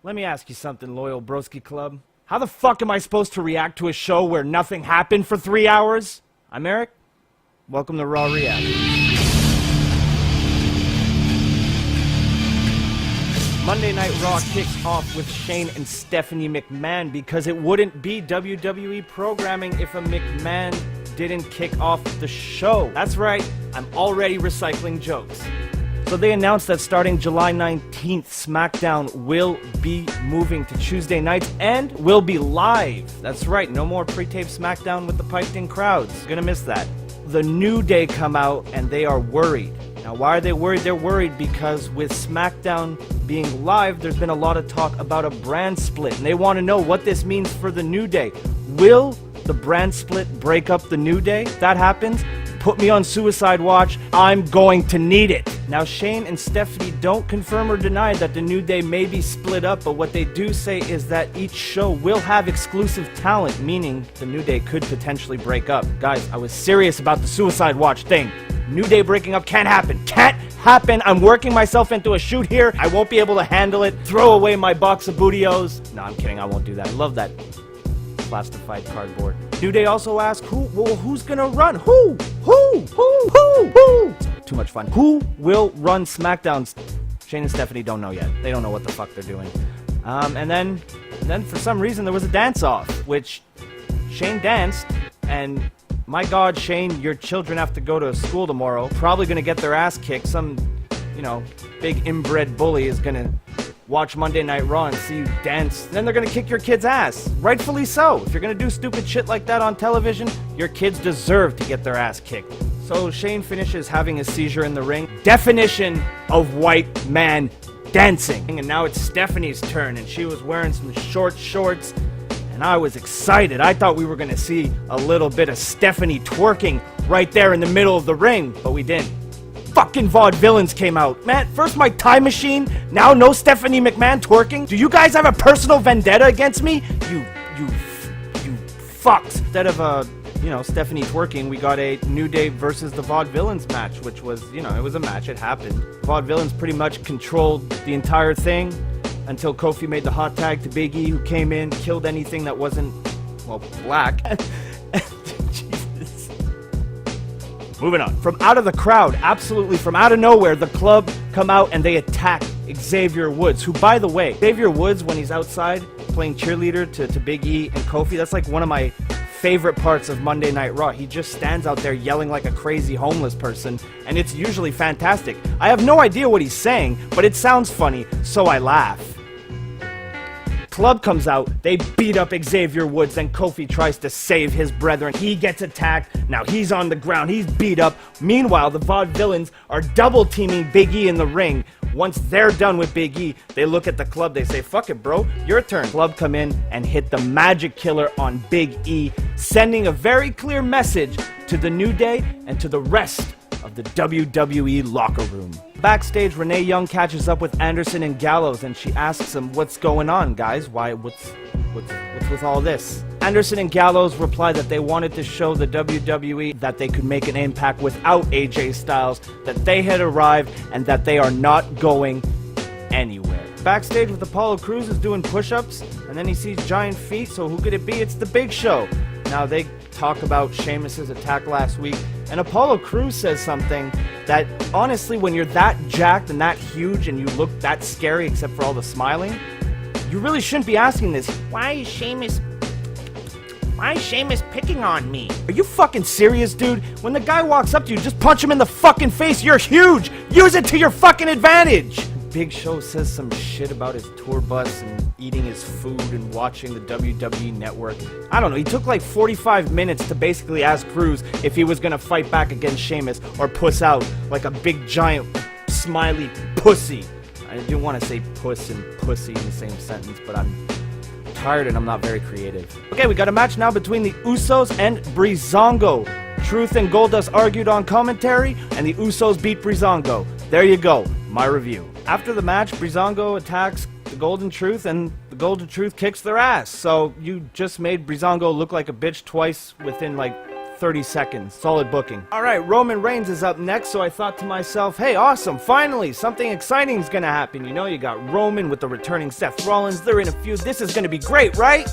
Let me ask you something, loyal broski club. How the fuck am I supposed to react to a show where nothing happened for 3 hours? I'm Eric. Welcome to Raw React. Monday Night Raw kicks off with Shane and Stephanie McMahon because it wouldn't be WWE programming if a McMahon didn't kick off the show. That's right, I'm already recycling jokes. So they announced that starting July 19th, SmackDown will be moving to Tuesday nights and will be live. That's right, no more pre-taped SmackDown with the piped-in crowds. Gonna miss that. The New Day come out and they are worried. Now, why are they worried? They're worried because with SmackDown being live, there's been a lot of talk about a brand split, and they want to know what this means for the New Day. Will the brand split break up the New Day? If that happens, put me on suicide watch. I'm going to need it. Now, Shane and Stephanie don't confirm or deny that the New Day may be split up, but what they do say is that each show will have exclusive talent, meaning the New Day could potentially break up. Guys, I was serious about the suicide watch thing. New Day breaking up can't happen. Can't happen. I'm working myself into a shoot here. I won't be able to handle it. Throw away my box of Bootios. No, I'm kidding. I won't do that. I love that plastified cardboard. New Day also asked, who's gonna run? Who? Too much fun. Who will run SmackDown? Shane and Stephanie don't know yet. They don't know what the fuck they're doing. And then for some reason there was a dance-off, which Shane danced, and my God, Shane, your children have to go to school tomorrow. Probably gonna get their ass kicked. Some, big inbred bully is gonna watch Monday Night Raw and see you dance. Then they're gonna kick your kid's ass. Rightfully so. If you're gonna do stupid shit like that on television, your kids deserve to get their ass kicked. So Shane finishes having a seizure in the ring. Definition of white man dancing. And now it's Stephanie's turn, and she was wearing some short shorts, and I was excited. I thought we were gonna see a little bit of Stephanie twerking right there in the middle of the ring, but we didn't. Fucking Vaudevillains came out. Man, first my time machine, now no Stephanie McMahon twerking? Do you guys have a personal vendetta against me? You fucks. Instead of, Stephanie twerking, we got a New Day versus the Vaudevillains match, which was, it was a match, it happened. Vaudevillains pretty much controlled the entire thing until Kofi made the hot tag to Big E, who came in, killed anything that wasn't, black. Jesus. Moving on. From out of the crowd, absolutely from out of nowhere, the club come out and they attack Xavier Woods, who, by the way, Xavier Woods, when he's outside playing cheerleader to Big E and Kofi, that's like one of my favorite parts of Monday Night Raw. He just stands out there yelling like a crazy homeless person, and it's usually fantastic. I have no idea what he's saying, but it sounds funny, so I laugh. Club comes out, they beat up Xavier Woods, then Kofi tries to save his brethren. He gets attacked, now he's on the ground, he's beat up. Meanwhile, the Vaudevillains are double teaming Big E in the ring. Once they're done with Big E, they look at the club, they say, fuck it bro, your turn. Club come in and hit the Magic Killer on Big E, sending a very clear message to the New Day and to the rest of the WWE locker room. Backstage, Renee Young catches up with Anderson and Gallows, and she asks him, what's going on, guys? What's with all this? Anderson and Gallows reply that they wanted to show the WWE that they could make an impact without AJ Styles, that they had arrived, and that they are not going anywhere. Backstage with Apollo Crews is doing push-ups, and then he sees giant feet, so who could it be? It's the Big Show. Now, they talk about Sheamus's attack last week, and Apollo Crews says something that, honestly, when you're that jacked and that huge and you look that scary except for all the smiling, you really shouldn't be asking this. Why is Sheamus picking on me? Are you fucking serious, dude? When the guy walks up to you, just punch him in the fucking face. You're huge. Use it to your fucking advantage. Big Show says some shit about his tour bus and eating his food and watching the WWE Network. I don't know, he took like 45 minutes to basically ask Crews if he was gonna fight back against Sheamus or puss out like a big giant smiley pussy. I do want to say puss and pussy in the same sentence, but I'm tired and I'm not very creative. Okay, we got a match now between the Usos and Breezango. Truth and Goldust argued on commentary, and the Usos beat Breezango. There you go, my review. After the match, Breezango attacks the Golden Truth, and the Golden Truth kicks their ass. So you just made Breezango look like a bitch twice within like 30 seconds. Solid booking. Alright, Roman Reigns is up next, so I thought to myself, hey, awesome, finally, something exciting is gonna happen. You know, you got Roman with the returning Seth Rollins, they're in a feud, this is gonna be great, right?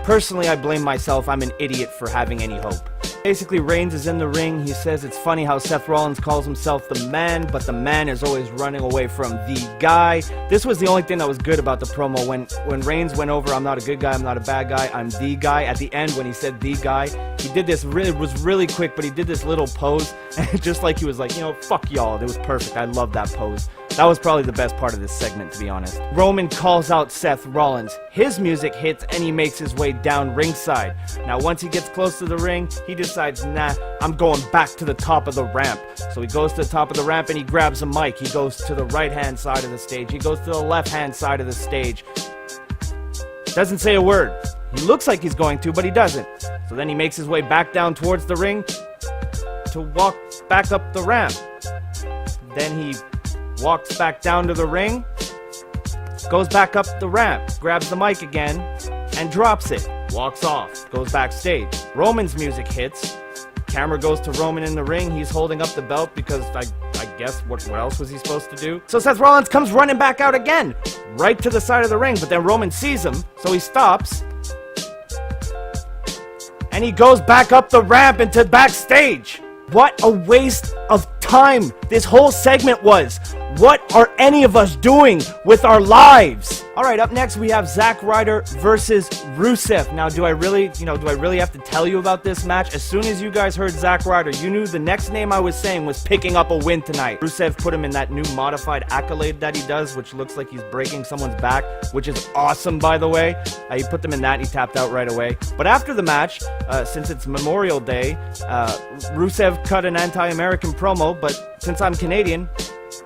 Personally, I blame myself, I'm an idiot for having any hope. Basically, Reigns is in the ring. He says it's funny how Seth Rollins calls himself the man, but the man is always running away from the guy. This was the only thing that was good about the promo. When Reigns went over, I'm not a good guy, I'm not a bad guy, I'm the guy. At the end, when he said the guy, he did this really, it was really quick, but he did this little pose, and just like he was like, you know, fuck y'all. It was perfect. I love that pose. That was probably the best part of this segment, to be honest. Roman calls out Seth Rollins. His music hits, and he makes his way down ringside. Now, once he gets close to the ring, he decides, nah, I'm going back to the top of the ramp. So he goes to the top of the ramp, and he grabs a mic. He goes to the right-hand side of the stage. He goes to the left-hand side of the stage. Doesn't say a word. He looks like he's going to, but he doesn't. So then he makes his way back down towards the ring to walk back up the ramp. Then he walks back down to the ring, goes back up the ramp, grabs the mic again, and drops it. Walks off, goes backstage. Roman's music hits. Camera goes to Roman in the ring. He's holding up the belt because I guess what else was he supposed to do? So Seth Rollins comes running back out again, right to the side of the ring, but then Roman sees him, so he stops. And he goes back up the ramp into backstage. What a waste of time this whole segment was. What are any of us doing with our lives? Alright, up next we have Zack Ryder versus Rusev. Now, do I really have to tell you about this match? As soon as you guys heard Zack Ryder, you knew the next name I was saying was picking up a win tonight. Rusev put him in that new modified accolade that he does, which looks like he's breaking someone's back, which is awesome, by the way. He put them in that and he tapped out right away. But after the match, since it's Memorial Day, Rusev cut an anti-American promo, but since I'm Canadian,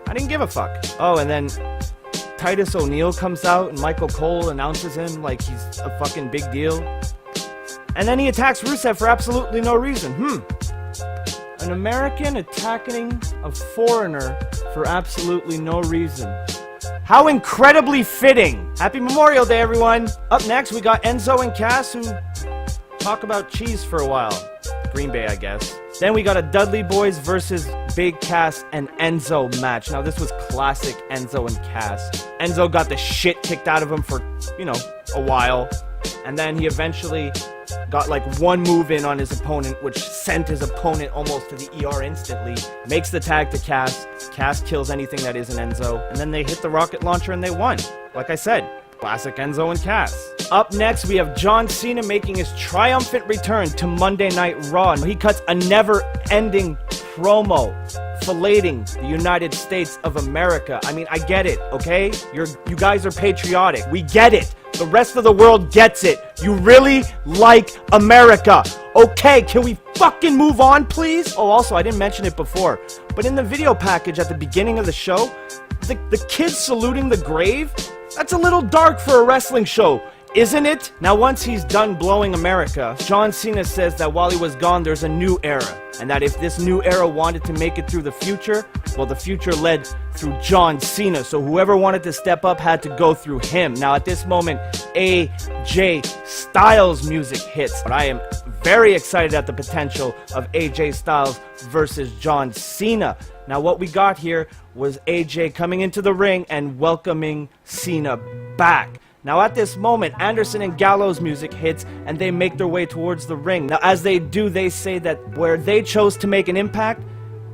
I didn't give a fuck. Oh, and then Titus O'Neil comes out and Michael Cole announces him like he's a fucking big deal. And then he attacks Rusev for absolutely no reason. An American attacking a foreigner for absolutely no reason. How incredibly fitting. Happy Memorial Day, everyone. Up next, we got Enzo and Cass, who talk about cheese for a while. Green Bay, I guess. Then we got a Dudley Boys versus Big Cass and Enzo match. Now, this was classic Enzo and Cass. Enzo got the shit kicked out of him for, you know, a while. And then he eventually got like one move in on his opponent, which sent his opponent almost to the ER instantly. Makes the tag to Cass. Cass kills anything that isn't Enzo. And then they hit the rocket launcher and they won. Like I said, classic Enzo and Cass. Up next, we have John Cena making his triumphant return to Monday Night Raw. He cuts a never-ending promo, filleting the United States of America. I mean, I get it, okay? You guys are patriotic. We get it. The rest of the world gets it. You really like America. Okay, can we fucking move on, please? Oh, also, I didn't mention it before, but in the video package at the beginning of the show, the kids saluting the grave, that's a little dark for a wrestling show, isn't it? Now, once he's done blowing America, John Cena says that while he was gone, there's a new era. And that if this new era wanted to make it through the future, well, the future led through John Cena. So whoever wanted to step up had to go through him. Now, at this moment, AJ Styles music hits. But I am very excited at the potential of AJ Styles versus John Cena. Now, what we got here was AJ coming into the ring and welcoming Cena back. Now, at this moment, Anderson and Gallows music hits, and they make their way towards the ring. Now, as they do, they say that where they chose to make an impact,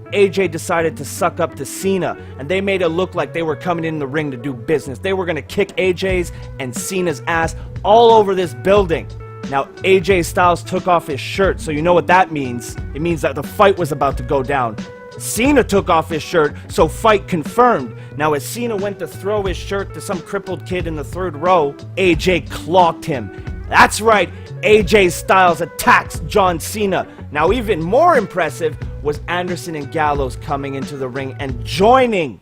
AJ decided to suck up to Cena, and they made it look like they were coming in the ring to do business. They were going to kick AJ's and Cena's ass all over this building. Now, AJ Styles took off his shirt, so you know what that means. It means that the fight was about to go down. Cena took off his shirt, so fight confirmed. Now, as Cena went to throw his shirt to some crippled kid in the third row, AJ clocked him. That's right, AJ Styles attacks John Cena. Now, even more impressive was Anderson and Gallows coming into the ring and joining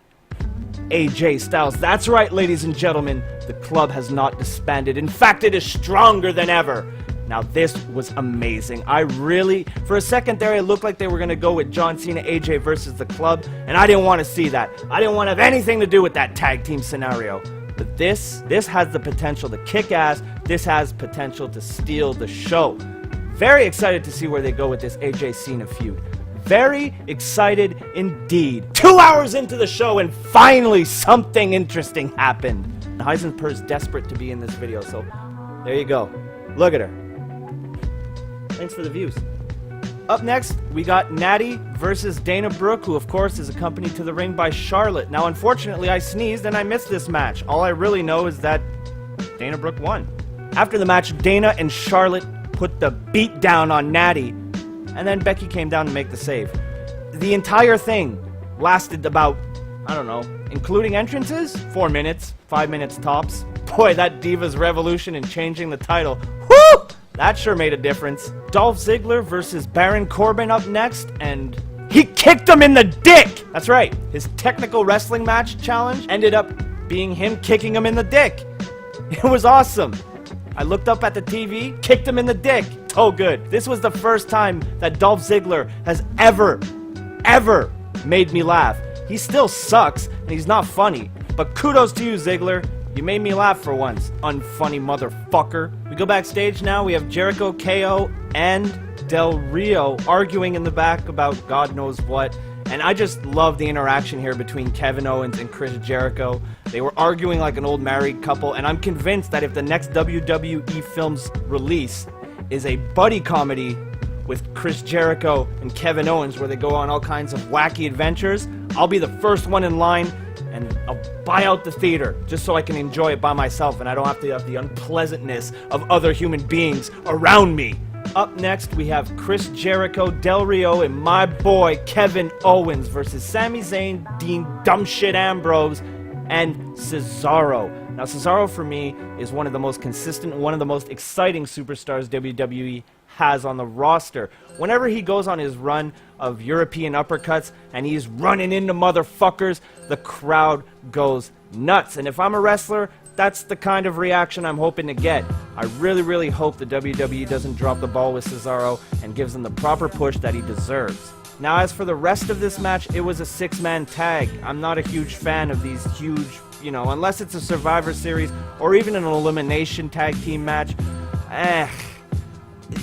AJ Styles. That's right, ladies and gentlemen, the club has not disbanded. In fact, it is stronger than ever. Now, this was amazing. For a second there, it looked like they were going to go with John Cena, AJ versus the club, and I didn't want to see that. I didn't want to have anything to do with that tag team scenario. But this has the potential to kick ass. This has potential to steal the show. Very excited to see where they go with this AJ Cena feud. Very excited indeed. 2 hours into the show and finally something interesting happened. Heisenberg's desperate to be in this video, so there you go. Look at her. Thanks for the views. Up next, we got Natty versus Dana Brooke, who of course is accompanied to the ring by Charlotte. Now, unfortunately, I sneezed and I missed this match. All I really know is that Dana Brooke won. After the match, Dana and Charlotte put the beat down on Natty, and then Becky came down to make the save. The entire thing lasted about, I don't know, including entrances, 4 minutes, 5 minutes tops. Boy, that Divas Revolution and changing the title, whoo! That sure made a difference. Dolph Ziggler versus Baron Corbin up next, and he kicked him in the dick! That's right, his technical wrestling match challenge ended up being him kicking him in the dick. It was awesome. I looked up at the TV, kicked him in the dick. Oh good. This was the first time that Dolph Ziggler has ever made me laugh. He still sucks, and he's not funny. But kudos to you, Ziggler. You made me laugh for once, unfunny motherfucker. We go backstage now. We have Jericho, KO, and Del Rio arguing in the back about God knows what. And I just love the interaction here between Kevin Owens and Chris Jericho. They were arguing like an old married couple, and I'm convinced that if the next WWE film's release is a buddy comedy with Chris Jericho and Kevin Owens where they go on all kinds of wacky adventures, I'll be the first one in line and I'll buy out the theater just so I can enjoy it by myself and I don't have to have the unpleasantness of other human beings around me. Up next, we have Chris Jericho, Del Rio, and my boy Kevin Owens versus Sami Zayn, Dean Dumbshit Ambrose, and Cesaro. Now, Cesaro for me is one of the most consistent, one of the most exciting superstars WWE has on the roster. Whenever he goes on his run of European uppercuts and he's running into motherfuckers, the crowd goes nuts. And if I'm a wrestler, that's the kind of reaction I'm hoping to get. I really hope the WWE doesn't drop the ball with Cesaro and gives him the proper push that he deserves. Now, as for the rest of this match, it was a 6-man tag. I'm not a huge fan of these huge, unless it's a Survivor Series or even an elimination tag team match.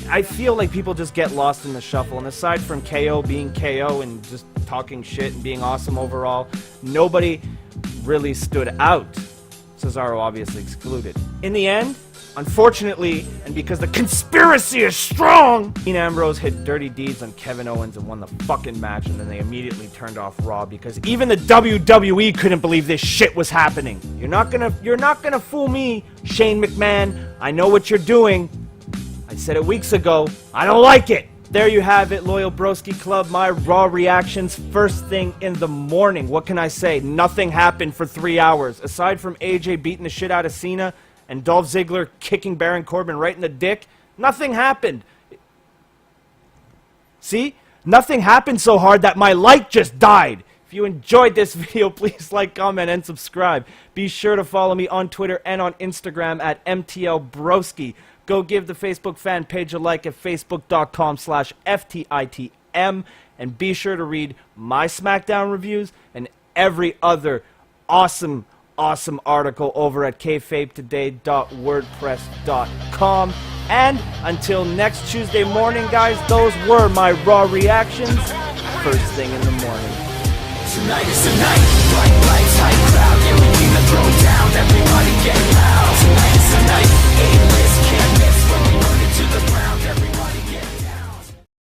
I feel like people just get lost in the shuffle. And aside from KO being KO and just talking shit and being awesome overall, nobody really stood out. Cesaro obviously excluded. In the end, unfortunately, and because the conspiracy is strong, Dean Ambrose hit dirty deeds on Kevin Owens and won the fucking match, and then they immediately turned off Raw because even the WWE couldn't believe this shit was happening. You're not gonna fool me, Shane McMahon. I know what you're doing. I said it weeks ago. I don't like it. There you have it, Loyal Broski Club, my Raw reactions first thing in the morning. What can I say? Nothing happened for 3 hours. Aside from AJ beating the shit out of Cena and Dolph Ziggler kicking Baron Corbin right in the dick, nothing happened. See? Nothing happened so hard that my light just died. If you enjoyed this video, please like, comment, and subscribe. Be sure to follow me on Twitter and on Instagram at MTLBroski. Go give the Facebook fan page a like at facebook.com/FTITM. And be sure to read my SmackDown reviews and every other awesome article over at kayfabetoday.wordpress.com. And until next Tuesday morning, guys, those were my Raw reactions first thing in the morning. Tonight is the night, bright lights, high crowd, yeah, we need to throw down, everybody get loud. Tonight is the night, A-list can't